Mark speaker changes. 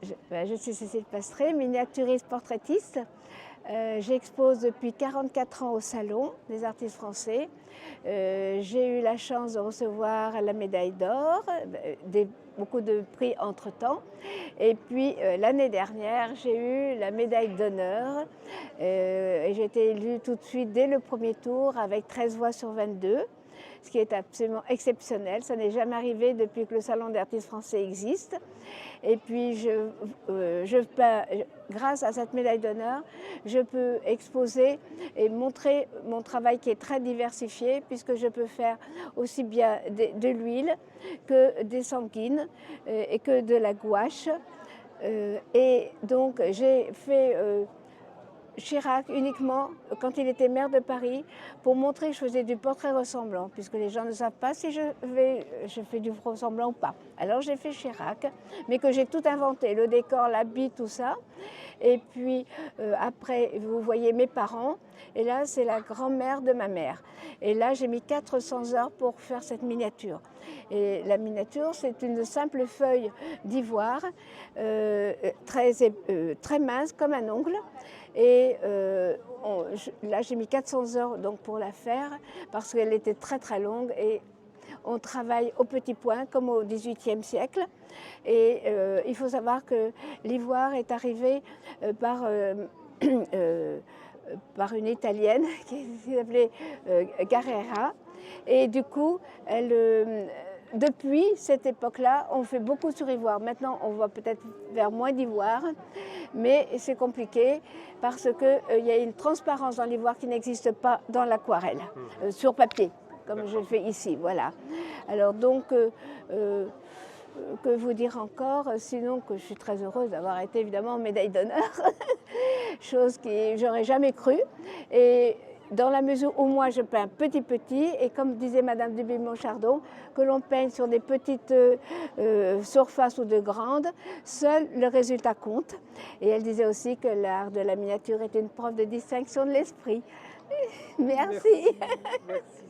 Speaker 1: Je suis Cécile Pastré, miniaturiste portraitiste. J'expose depuis 44 ans au Salon des artistes français. J'ai eu la chance de recevoir la médaille d'or, beaucoup de prix entre-temps. Et puis l'année dernière, j'ai eu la médaille d'honneur. Et j'ai été élue tout de suite dès le premier tour avec 13 voix sur 22. Ce qui est absolument exceptionnel. Ça n'est jamais arrivé depuis que le Salon des artistes français existe. Et puis, grâce à cette médaille d'honneur, je peux exposer et montrer mon travail qui est très diversifié, puisque je peux faire aussi bien de l'huile que des sanguines et que de la gouache. Et donc, j'ai fait Chirac uniquement quand il était maire de Paris pour montrer que je faisais du portrait ressemblant, puisque les gens ne savent pas si je fais du ressemblant ou pas. Alors j'ai fait Chirac, mais que j'ai tout inventé, le décor, l'habit, tout ça. Et puis après, vous voyez mes parents, et là c'est la grand-mère de ma mère. Et là j'ai mis 400 heures pour faire cette miniature. Et la miniature, c'est une simple feuille d'ivoire, très mince comme un ongle. Et là, j'ai mis 400 heures donc, pour la faire parce qu'elle était très très longue et on travaille au petit point comme au XVIIIe siècle. Et il faut savoir que l'ivoire est arrivé par une Italienne qui s'appelait Carrera. Et du coup, depuis cette époque-là, on fait beaucoup sur ivoire. Maintenant, on va peut-être vers moins d'ivoire, mais c'est compliqué parce qu'il y a une transparence dans l'ivoire qui n'existe pas dans l'aquarelle, sur papier, comme je le fais ici. Voilà. Alors donc, que vous dire encore, sinon que je suis très heureuse d'avoir été évidemment médaille d'honneur, chose que j'aurais jamais cru. Et dans la mesure où moi je peins petit, et comme disait Madame Duby-Montchardon, que l'on peigne sur des petites surfaces ou de grandes, seul le résultat compte. Et elle disait aussi que l'art de la miniature est une preuve de distinction de l'esprit. Merci.
Speaker 2: Merci.